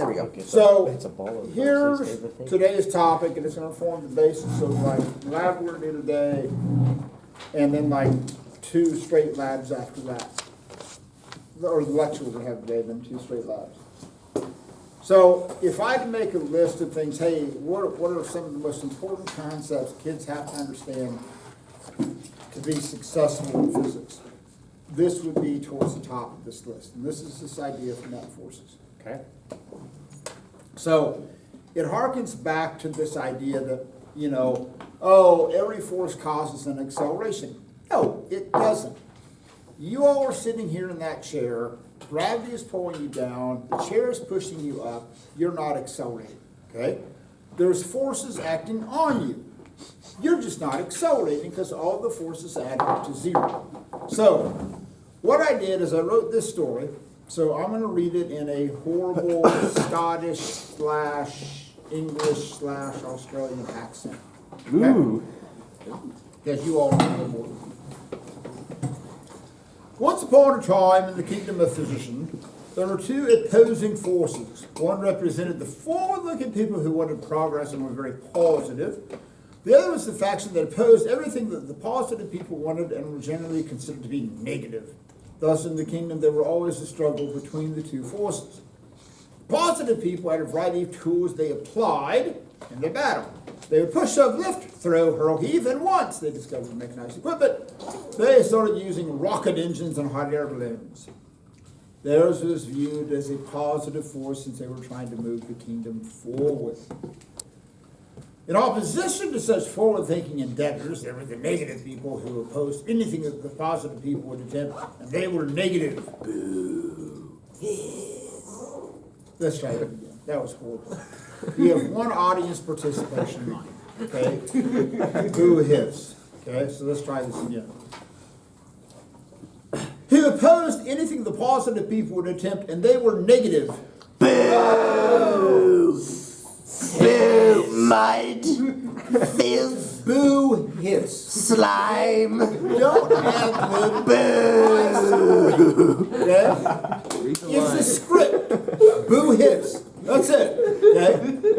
There we go. So It's a ball of here's Rose's favorite thing. today's topic, and it's going to form the basis of like lab we're going to do today, and then like 2 straight labs after that, or the lecture we're going to have today, then 2 straight labs. So if I had to make a list of things, hey, what are some of the most important concepts kids have to understand to be successful in physics? This would be towards the top of this list, and this is this idea of net forces, okay? So it harkens back to this idea that, you know, oh, every force causes an acceleration. No, it doesn't. You all are sitting here in that chair, gravity is pulling you down, the chair is pushing you up, you're not accelerating, okay? There's forces acting on you. You're just not accelerating because all the forces add up to 0. So what I did is I wrote this story. So I'm going to read it in a horrible Scottish / English / Australian accent. Okay? Ooh. Because you all know more. Once upon a time in the kingdom of physician, there were 2 opposing forces. One represented the forward-looking people who wanted progress and were very positive. The other was the faction that opposed everything that the positive people wanted and were generally considered to be negative. Thus, in the kingdom, there were always a struggle between the 2 forces. Positive people had a variety of tools they applied in their battle. They would push, shove, lift, throw, hurl, heave, and once they discovered mechanized equipment, they started using rocket engines and hot air balloons. Theirs was viewed as a positive force since they were trying to move the kingdom forward. In opposition to such forward-thinking endeavors, there were the negative people who opposed anything that the positive people would attempt, and they were negative. Boo. Let's try that again. That was horrible. You have 1 audience participation line, okay? Boo hiss. Okay, so let's try this again. Who opposed anything the positive people would attempt, and they were negative. Boo! Boo! Mud! Filth! Boo hiss. Slime! Don't add Boo! okay? It's a script. Boo hiss. That's it. Okay?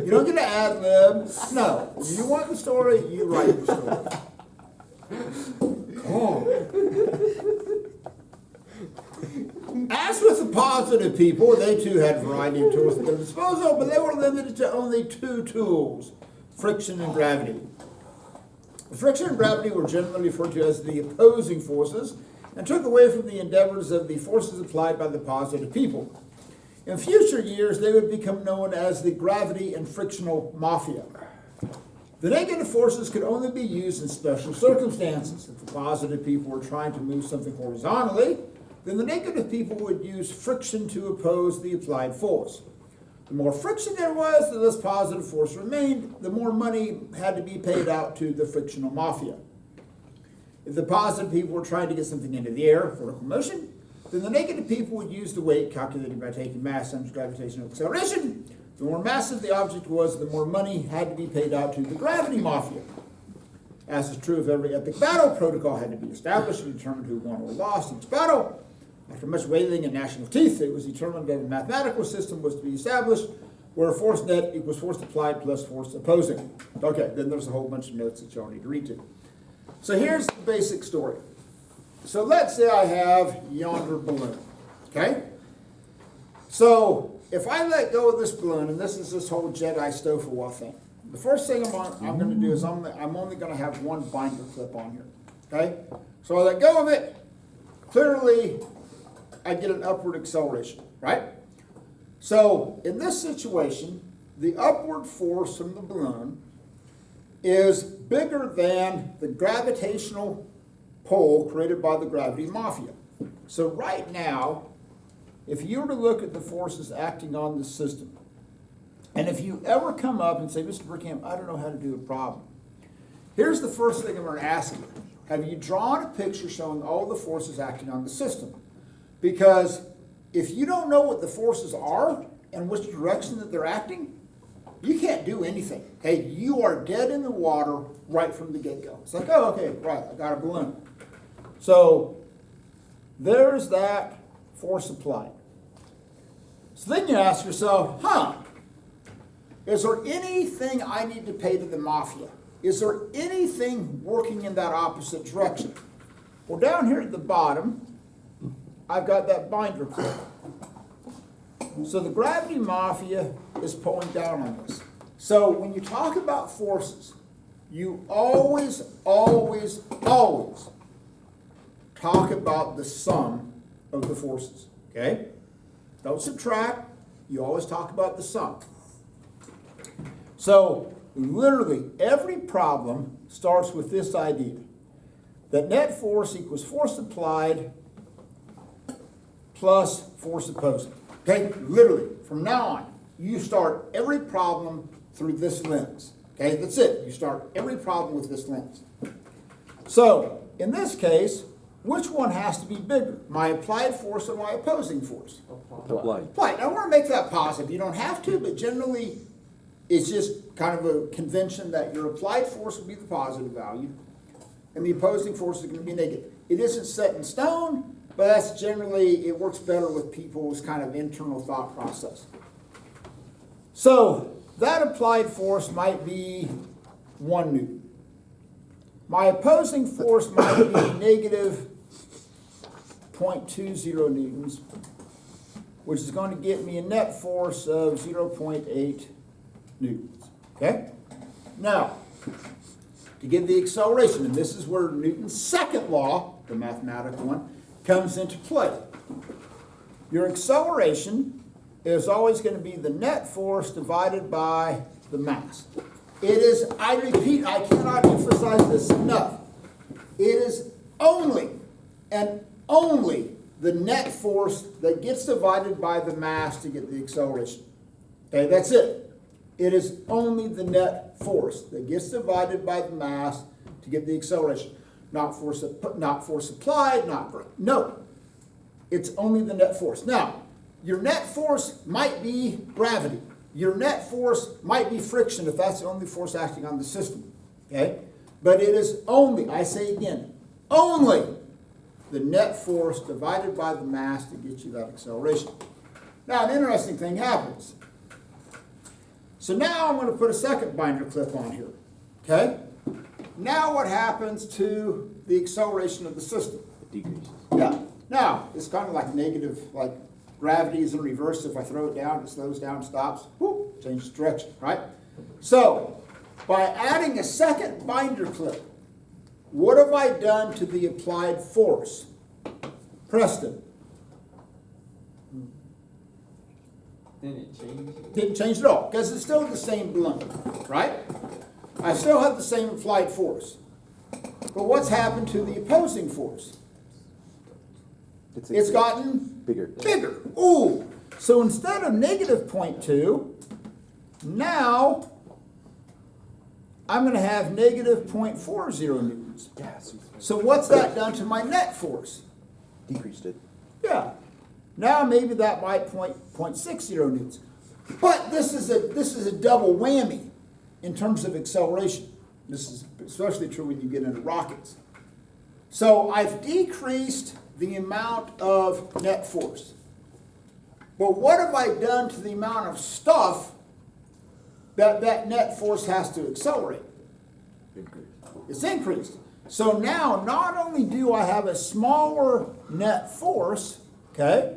You don't get to ad lib. No. You want the story, you write the story. As with the positive people, they too had a variety of tools at their disposal, but they were limited to only 2 tools, friction and gravity. Friction and gravity were generally referred to as the opposing forces and took away from the endeavors of the forces applied by the positive people. In future years, they would become known as the gravity and frictional mafia. The negative forces could only be used in special circumstances. If the positive people were trying to move something horizontally, then the negative people would use friction to oppose the applied force. The more friction there was, the less positive force remained, the more money had to be paid out to the frictional mafia. If the positive people were trying to get something into the air, vertical motion, then the negative people would use the weight calculated by taking mass times gravitational acceleration. The more massive the object was, the more money had to be paid out to the gravity mafia. As is true of every epic battle, protocol had to be established to determine who won or lost each battle. After much wailing and gnashing of teeth, it was determined that a mathematical system was to be established where force net equals force applied plus force opposing. Okay, then there's a whole bunch of notes that y'all need to read to. So here's the basic story. So let's say I have yonder balloon, okay? So if I let go of this balloon, and this is this whole Jedi Stofel thing, the first thing I'm going to do is I'm only going to have 1 binder clip on here, okay? So I let go of it, clearly I get an upward acceleration, right? So in this situation, the upward force from the balloon is bigger than the gravitational pull created by the gravity mafia. So right now, if you were to look at the forces acting on the system, and if you ever come up and say, Mr. Burkham, I don't know how to do a problem, here's the first thing I'm going to ask you. Have you drawn a picture showing all the forces acting on the system? Because if you don't know what the forces are and which direction that they're acting, you can't do anything. Okay, you are dead in the water right from the get-go. It's like, oh, okay, right, I got a balloon. So there's that force applied. So then you ask yourself, is there anything I need to pay to the mafia? Is there anything working in that opposite direction? Well, down here at the bottom, I've got that binder clip. So the gravity mafia is pulling down on this. So when you talk about forces, you always, always, always talk about the sum of the forces, okay? Don't subtract, you always talk about the sum. So literally every problem starts with this idea, that net force equals force applied plus force opposing. Okay, literally, from now on, you start every problem through this lens. Okay, that's it. You start every problem with this lens. So, in this case, which one has to be bigger? My applied force or my opposing force? Applied. Applied. I want to make that positive. You don't have to, but generally, it's just kind of a convention that your applied force will be the positive value, and the opposing force is going to be negative. It isn't set in stone, but that's generally, it works better with people's kind of internal thought process. So that applied force might be 1 Newton. My opposing force might be negative 0.20 newtons, which is going to get me a net force of 0.8 newtons. Okay? Now, to get the acceleration, and this is where Newton's second law, the mathematical one, comes into play. Your acceleration is always going to be the net force divided by the mass. It is, I repeat, I cannot emphasize this enough. It is only and only the net force that gets divided by the mass to get the acceleration. Okay, that's it. It is only the net force that gets divided by the mass to get the acceleration. Not force applied, no. It's only the net force. Now, your net force might be gravity. Your net force might be friction if that's the only force acting on the system. Okay? But it is only, I say again, only the net force divided by the mass to get you that acceleration. Now, an interesting thing happens. So now I'm going to put a second binder clip on here. Okay? Now what happens to the acceleration of the system? It decreases. Yeah. Now, it's kind of like negative, like gravity is in reverse. If I throw it down, it slows down, stops, whoop, changes direction, right? So, by adding a second binder clip, what have I done to the applied force? Preston. Then it changed. Didn't change at all, because it's still the same blunt, right? I still have the same applied force. But what's happened to the opposing force? It's gotten bigger. bigger. Ooh. So instead of negative 0.2, now I'm going to have negative 0.40 newtons. Yes. So what's that done to my net force? Decreased it. Yeah. Now maybe that might 0.60 newtons. But this is a double whammy in terms of acceleration. This is especially true when you get into rockets. So I've decreased the amount of net force. But what have I done to the amount of stuff that net force has to accelerate? Increased. It's increased. So now not only do I have a smaller net force, okay,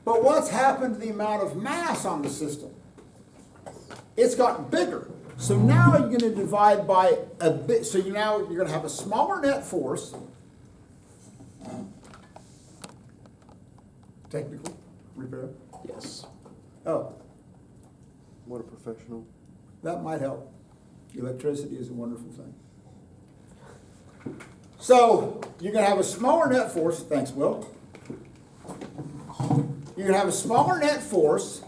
but what's happened to the amount of mass on the system? It's gotten bigger. So now you're going to divide by a bit. So you're going to have a smaller net force. Technically, repair. Yes. Oh, What a professional. that might help. Electricity is a wonderful thing. So you're going to have a smaller net force. Thanks, Will. You're going to have a smaller net force,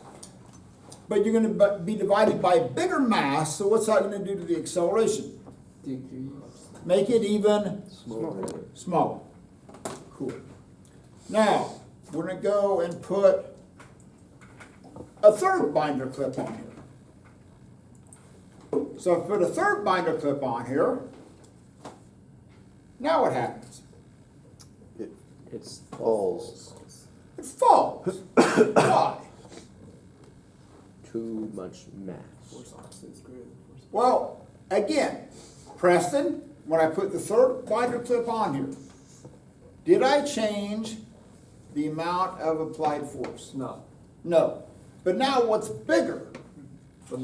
but you're going to be divided by bigger mass. So what's that going to do to the acceleration? Decrease. Make it even smaller. Cool. Now, we're going to go and put a third binder clip on here. So I put a third binder clip on here. Now what happens? It falls. It falls. Why? Too much mass. Force opposite is greater than force. Well, again, Preston, when I put the third binder clip on here, did I change the amount of applied force? No. No. But now what's bigger? Force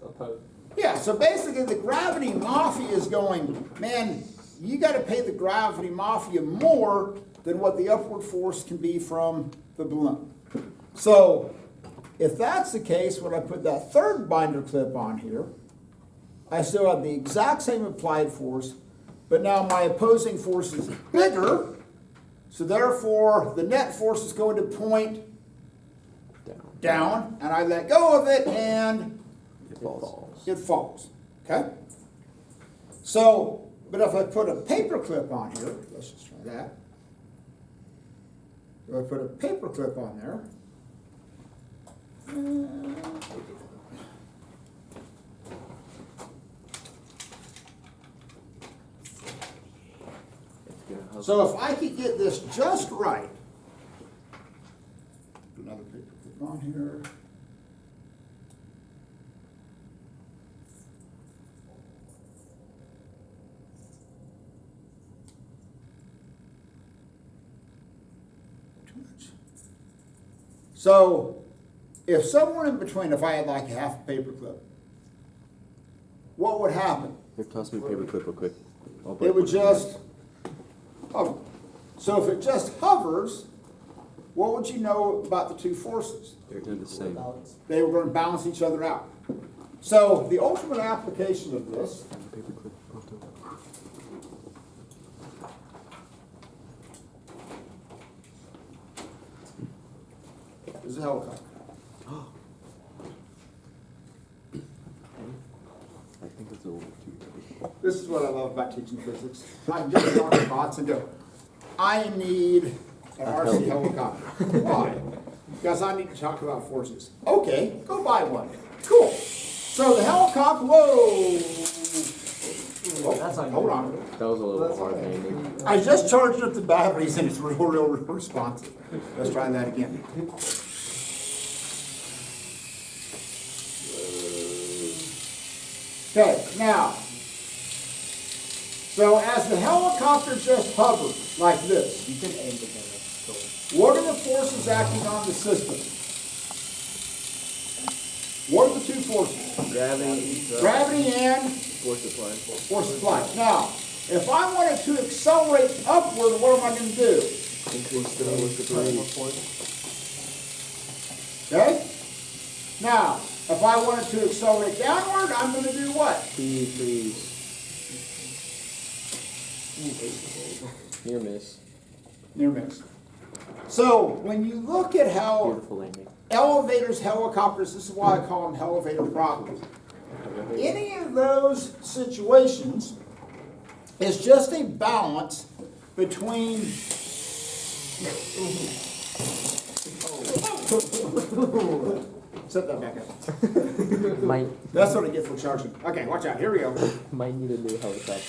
opposed. Yeah, so basically the gravity mafia is going, man, you gotta pay the gravity mafia more than what the upward force can be from the balloon. So, if that's the case, when I put that third binder clip on here, I still have the exact same applied force, but now my opposing force is bigger, so therefore the net force is going to point down, and I let go of it, and It falls. it falls, okay? So, but if I put a paper clip on here, let's just try that. If I put a paper clip on there, It's gonna so if I could get this just right, another paper clip on here. Too much. So, if somewhere in between, if I had like a half a paper clip, what would happen? Here, toss me a paper clip real quick. It would just hover. So if it just hovers, what would you know about the two forces? They're the same. They were going to balance each other out. So the ultimate application of this Paper clip. is a helicopter. I think it's a little too heavy. This is what I love about teaching physics. I can just talk to bots and go, I need an RC helicopter. Why? Because I need to talk about forces. Okay, go buy one. Cool. So the helicopter, whoa. Oh, That's on hold you. on. That was a little That's hard, okay. maybe. I just charged up the batteries and it's real responsive. Let's try that again. Okay, now, so as the helicopter just hovers like this, You can aim the camera. Cool. what are the forces acting on the system? What are the two forces? Gravity. Gravity and Force applied. force applied. Now, if I wanted to accelerate upward, what am I going to do? Increase the force applied. Okay? Now, if I wanted to accelerate downward, I'm going to do what? Decrease. Near miss. Near miss. So, when you look at how Beautiful landing. elevators, helicopters, this is why I call them elevator problems. Any of those situations is just a balance between. Set that back up. Might That's what I get for charging. Okay, watch out. Here we go. might need a new helicopter.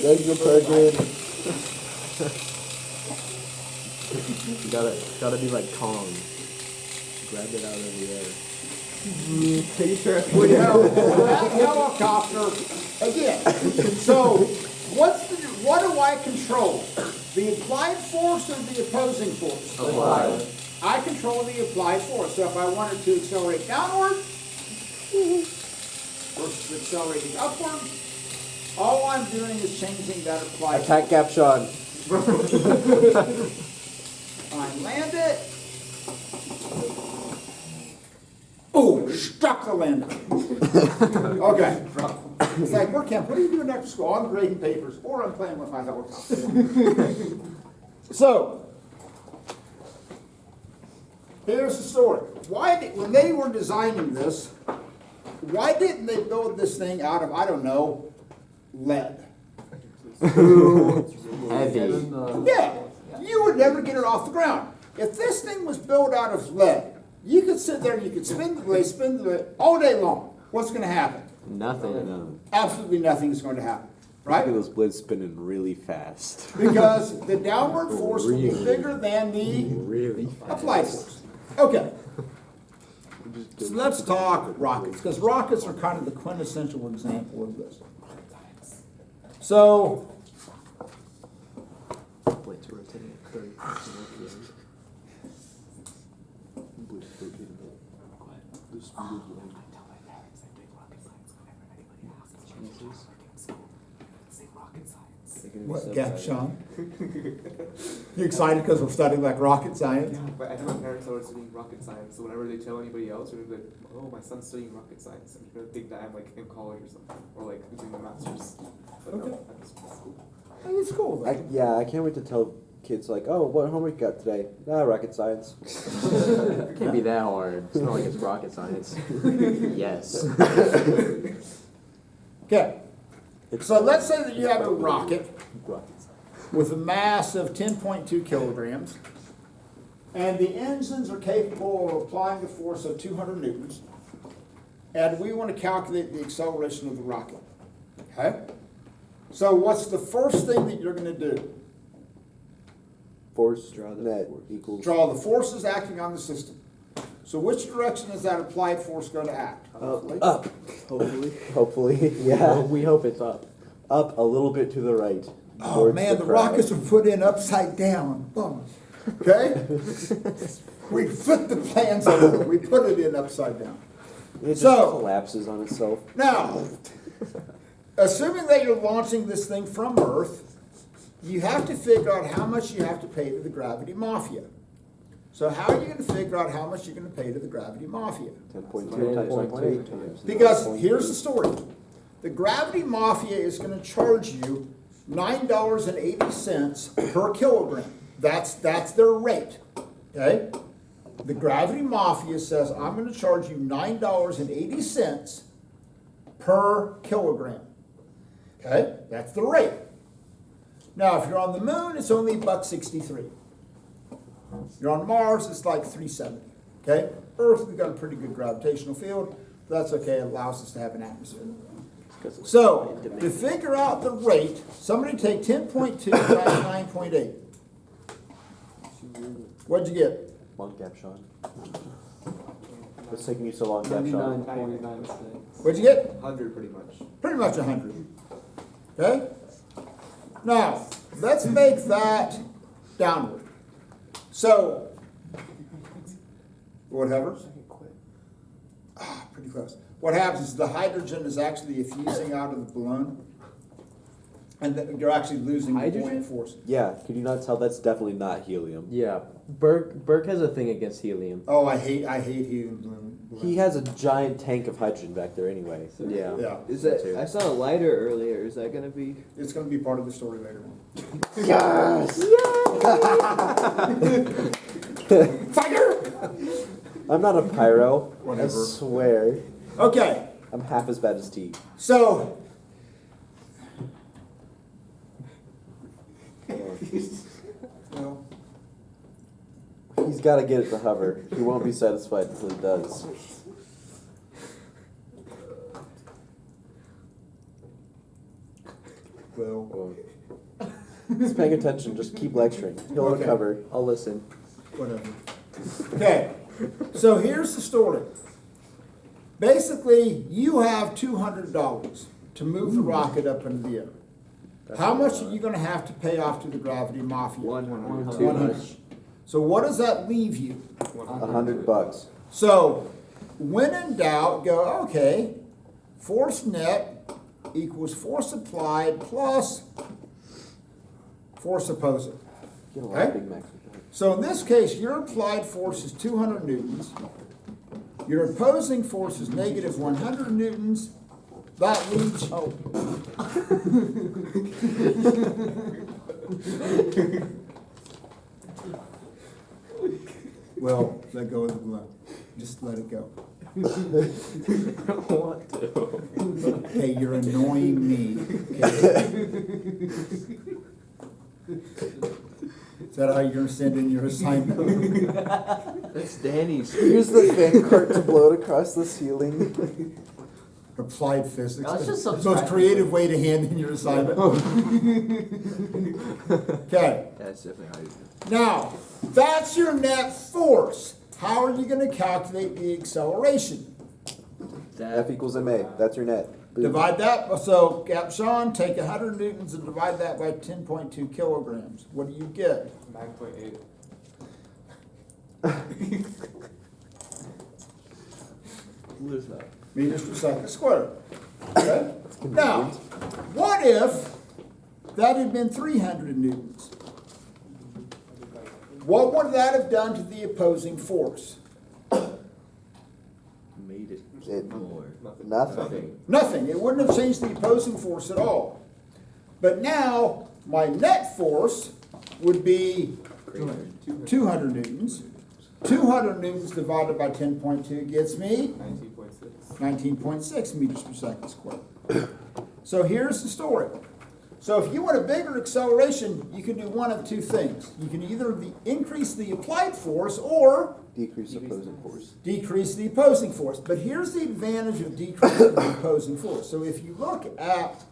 There's your plug-in. Gotta be like Kong. Grab it out of the air. That helicopter again. So, what do I control? The applied force or the opposing force? Applied. I control the applied force. So if I wanted to accelerate downward versus accelerating upward, all I'm doing is changing that applied Attack Capshon. I land it. Oh, struck the landing. Okay. It's like, work camp, what are you doing after school? I'm grading papers, or I'm playing with my helicopter. So, here's the story. When they were designing this, why didn't they build this thing out of, I don't know, lead? Heavy. Yeah, you would never get it off the ground. If this thing was built out of lead, you could sit there and you could spin the blade all day long. What's going to happen? Nothing. Absolutely nothing is going to happen. right? Look at those blades spinning really fast. Because the downward force will be Really? bigger than the Really applied force. Okay, so let's talk rockets, because rockets are kind of the quintessential example of this. So, Blades rotating at 30 RPM. what, Gap Sean? You excited because we're studying like rocket science? But I know my parents are studying rocket science, so whenever they tell anybody else, they're like, "Oh, my son's studying rocket science," and you're gonna think that I'm like in college or something, or like doing my master's. But Okay. no, I'm just in school. Hey, it's cool though. I can't wait to tell kids like, oh, what homework you got today? Rocket science. It can't be that hard. It's not like it's rocket science. Yes. Okay, so let's say that you have a rocket Rocket with a mass of 10.2 kilograms, and the engines are capable of applying a force of 200 newtons, and we want to calculate the acceleration of the rocket. Okay? So what's the first thing that you're going to do? Force net equals Draw the forces acting on the system. So which direction is that applied force going to act? up. Hopefully. Hopefully, yeah. We hope it's up. Up a little bit to the right. Oh towards man, the crowd. rockets are put in upside down. Bum. Okay? We flip the plans over. We put it in upside down. It just So- collapses on itself. Now, assuming that you're launching this thing from Earth, you have to figure out how much you have to pay to the gravity mafia. So how are you going to figure out how much you're going to pay to the gravity mafia? 10.2 times 9.8. Because here's the story. The gravity mafia is going to charge you $9.80 per kilogram. That's their rate. Okay? The gravity mafia says, I'm going to charge you $9.80 per kilogram. Okay? That's the rate. Now, if you're on the moon, it's only $1.63. You're on Mars, it's like $3.70. Okay? Earth, we've got a pretty good gravitational field. That's okay, it allows us to have an atmosphere. So, to figure out the rate, somebody take 10.2 times 9.8. What'd you get? Long gap, Sean. What's taking you so long, gap, Sean? 99.96. What'd you get? 100 pretty much. Pretty much 100. Okay? Now, let's make that downward. So, whatever. Pretty close. What happens is the hydrogen is actually effusing out of the balloon, and you're actually losing the Hydrogen? buoyant force. Yeah, could you not tell that's definitely not helium? Yeah. Burke has a thing against helium. Oh, I hate helium balloon. He has a giant tank of hydrogen back there anyway. So. Yeah. Yeah, Is that? I saw a lighter earlier. Is that gonna be? it's going to be part of the story later on. Yes! Fire! I'm not a pyro. I Whatever. swear. Okay, I'm half as bad as T. so well, He's got to get it to hover. He won't be satisfied until he does. well, He's paying attention. Just keep lecturing. He'll Okay. recover. I'll listen. whatever. Okay, so here's the story. Basically, you have $200 to move the rocket up into the air. How much are you going to have to pay off to the gravity mafia? 100. Too 100. much. So what does that leave you? $100. So, when in doubt, go, okay, force net equals force applied plus force opposing. Get a lot of Okay. Big Macs with that. So in this case, your applied force is 200 newtons. Your opposing force is negative 100 newtons. That leaves, oh. Well, let go of the balloon. Just let it go. I don't want to. Hey, you're annoying me. Okay? Is that how you're gonna send in your assignment? That's Danny's. Use the fan cart to blow it across the ceiling. Applied physics. Let's just The most subtract. creative way to hand in your assignment. Okay, That's definitely how you do it. now, that's your net force. How are you gonna calculate the acceleration? F equals ma. That's your net. Boom. Divide that, so Sean, take 100 newtons and divide that by 10.2 kilograms. What do you get? 9.8. Lose that. Meters per second squared. Okay? Now, what if that had been 300 newtons? What would that have done to the opposing force? Made it It- more. Nothing. Nothing. It wouldn't have changed the opposing force at all. But now, my net force would be 200 newtons. 200 newtons divided by 10.2 gets me 19.6. 19.6 meters per second squared. So here's the story. So if you want a bigger acceleration, you can do one of two things. You can either increase the applied force or Decrease opposing force. decrease the opposing force. But here's the advantage of decreasing the opposing force. So if you look at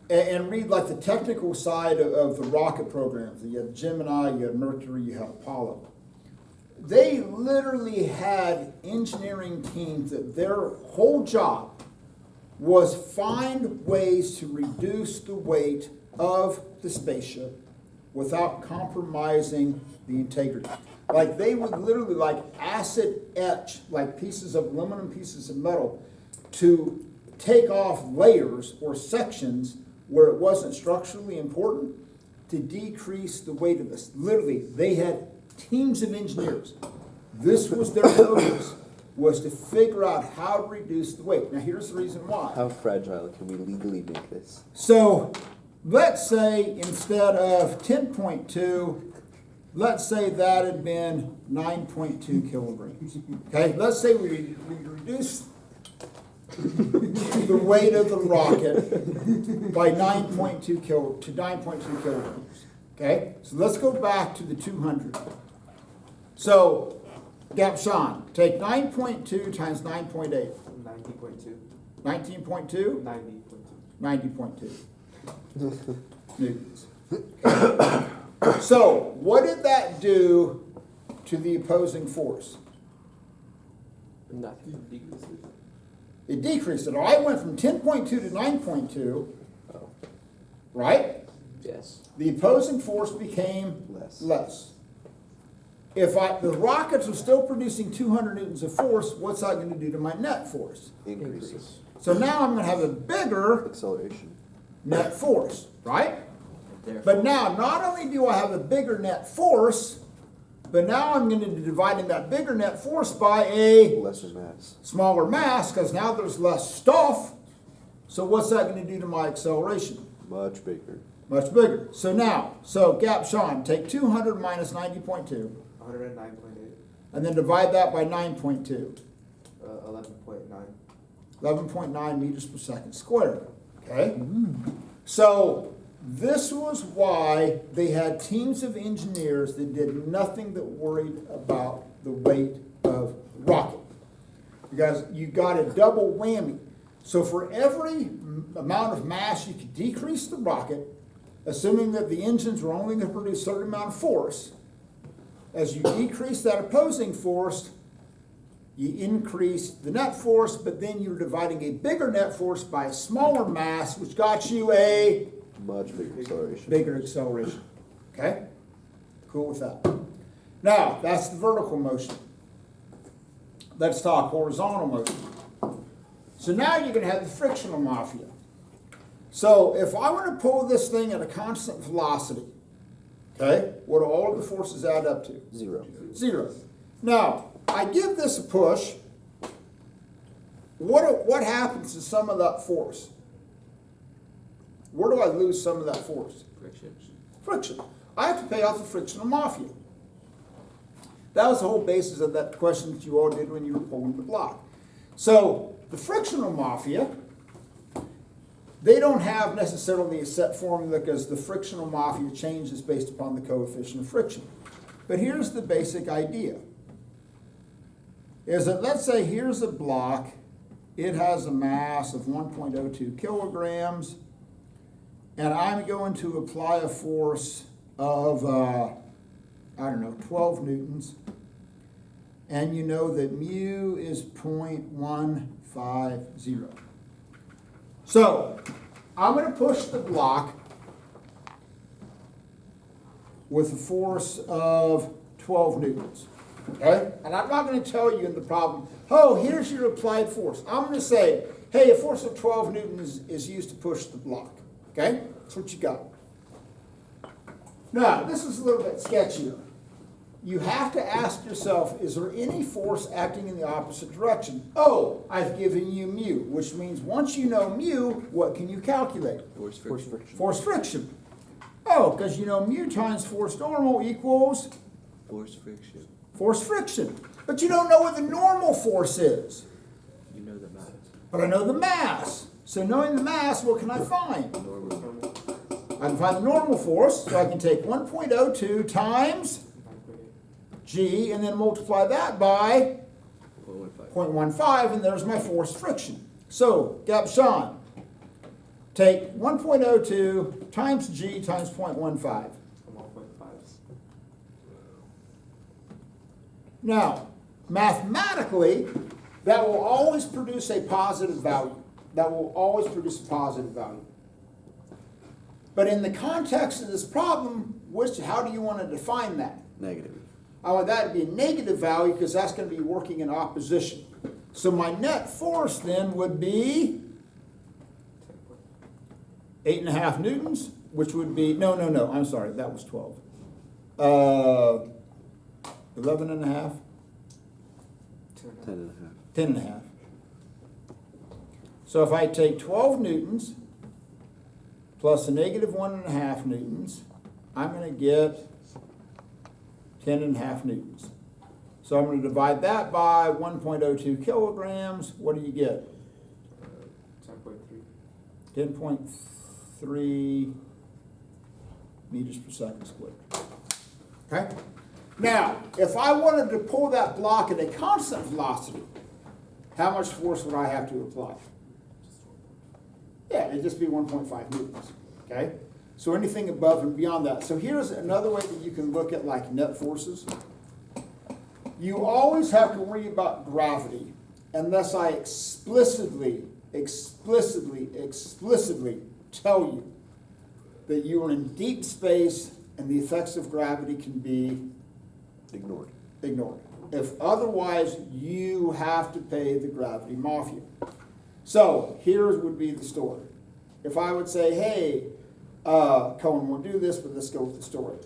and read like the technical side of the rocket programs, you had Gemini, you had Mercury, you had Apollo. They literally had engineering teams that their whole job was find ways to reduce the weight of the spaceship without compromising the integrity. Like they would literally like acid etch like pieces of aluminum, pieces of metal to take off layers or sections where it wasn't structurally important to decrease the weight of this. Literally, they had teams of engineers. This was their focus, was to figure out how to reduce the weight. Now here's the reason why. How fragile can we legally make this? So let's say instead of 10.2, let's say that had been 9.2 kilograms. Okay, let's say we reduce the weight of the rocket by 9.2 kilograms. Okay, so let's go back to the 200. So, Gapshan, take 9.2 times 9.8. 90.2. 19.2? 90.2. 90.2 newtons. So, what did that do to the opposing force? Nothing. Decreases. It decreased it. I went from 10.2 to 9.2, right? Yes. The opposing force became Less. less. If the rockets are still producing 200 newtons of force, what's that going to do to my net force? Increases. So now I'm going to have a bigger Acceleration. net force, right? But now, not only do I have a bigger net force, but now I'm going to be dividing that bigger net force by a Lesser mass. smaller mass, because now there's less stuff. So what's that going to do to my acceleration? Much bigger. Much bigger. So now, Gapshan, take 200 minus 90.2, 109.8. and then divide that by 9.2. 11.9. 11.9 meters per second squared. Okay? So this was why they had teams of engineers that did nothing that worried about the weight of the rocket. Because you got a double whammy. So for every amount of mass you could decrease the rocket, assuming that the engines were only going to produce a certain amount of force, as you decrease that opposing force, you increase the net force, but then you're dividing a bigger net force by a smaller mass, which got you a Much bigger acceleration. bigger acceleration. Okay? Cool with that. Now, that's the vertical motion. Let's talk horizontal motion. So now you're going to have the frictional mafia. So if I were to pull this thing at a constant velocity, okay, what do all of the forces add up to? 0. 0. Now, I give this a push. What happens to some of that force? Where do I lose some of that force? Friction. Friction. I have to pay off the frictional mafia. That was the whole basis of that question that you all did when you were pulling the block. So, the frictional mafia, they don't have necessarily a set formula because the frictional mafia changes based upon the coefficient of friction. But here's the basic idea. Is that, let's say here's a block It has a mass of 1.02 kilograms. And I'm going to apply a force of, 12 newtons. And you know that mu is 0.150. So, I'm going to push the block with a force of 12 newtons. Okay? And I'm not going to tell you in the problem, oh, here's your applied force. I'm going to say, hey, a force of 12 newtons is used to push the block. Okay? That's what you got. Now, this is a little bit sketchier. You have to ask yourself, is there any force acting in the opposite direction? Oh, I've given you mu, which means once you know mu, what can you calculate? Force friction. Force friction. Oh, because you know mu times force normal equals Force friction. force friction. But you don't know what the normal force is. You know the mass. But I know the mass. So knowing the mass, what can I find? Normal. I can find the normal force, so I can take 1.02 times 9.8. G and then multiply that by 1.15. 0.15, and there's my force friction. So, Gapshan, take 1.02 times G times 0.15. I'm all 0.5s. Now, mathematically, that will always produce a positive value. That will always produce a positive value. But in the context of this problem, how do you want to define that? Negative. I want that to be a negative value because that's going to be working in opposition. So my net force then would be 8.5 newtons, which would be, no, I'm sorry, that was 12. 11.5, 10.5. 10.5. So if I take 12 newtons plus a negative 1.5 newtons, I'm going to get 10.5 newtons. So I'm going to divide that by 1.02 kilograms. What do you get? 10.3. 10.3 meters per second squared. Okay? Now, if I wanted to pull that block at a constant velocity, how much force would I have to apply? Yeah, it'd just be 1.5 newtons. Okay? So anything above and beyond that. So here's another way that you can look at like net forces. You always have to worry about gravity unless I explicitly tell you that you are in deep space and the effects of gravity can be Ignored. ignored. If otherwise, you have to pay the gravity mafia. So here would be the story. If I would say, hey, Cohen won't do this, but let's go with the story.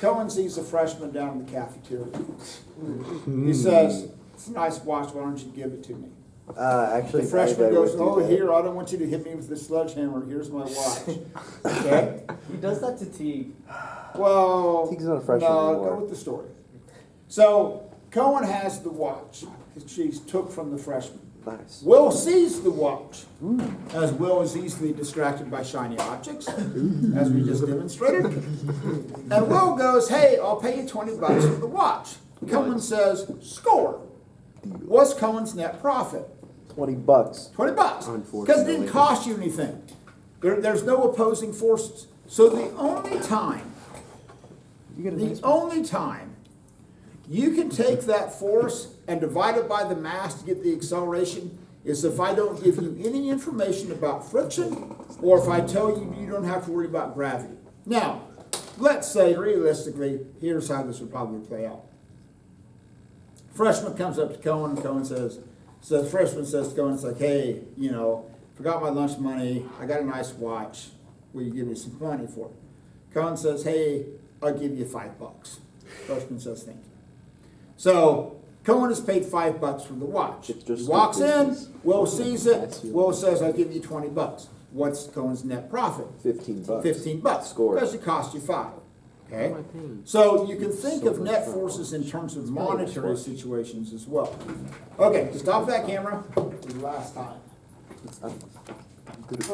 Cohen sees a freshman down in the cafeteria. He says, it's a nice watch, why don't you give it to me? Actually, The freshman I goes, would do oh, that. here, I don't want you to hit me with this sledgehammer, here's my watch. Okay? He does that to Teague. Well, Teague's not a freshman no, anymore. go with the story. So, Cohen has the watch she took from the freshman. Nice. Will sees the watch, as Will is easily distracted by shiny objects, as we just demonstrated. And Will goes, hey, I'll pay you $20 for the watch. Cohen says, score. What's Cohen's net profit? $20. $20. Because it Unfortunately. didn't cost you anything. There's no opposing forces. So the only time you can take that force and divide it by the mass to get the acceleration is if I don't give you any information about friction or if I tell you you don't have to worry about gravity. Now, let's say realistically, here's how this would probably play out. Freshman comes up to Cohen and Cohen says, so the freshman says to Cohen, it's like, hey, forgot my lunch money, I got a nice watch, will you give me some money for it? Cohen says, hey, I'll give you $5. Freshman says, thank you. So Cohen has paid $5 for the watch. It's just He walks like in, business. Will sees it, That's you. Will says, I'll give you $20. What's Cohen's net profit? $15. $15. Score. Because it cost you $5. Okay? What am I paying? So you can think So of much net fun. forces in terms of probably monetary smart. situations as well. Okay, stop that camera for the last time. I'm good at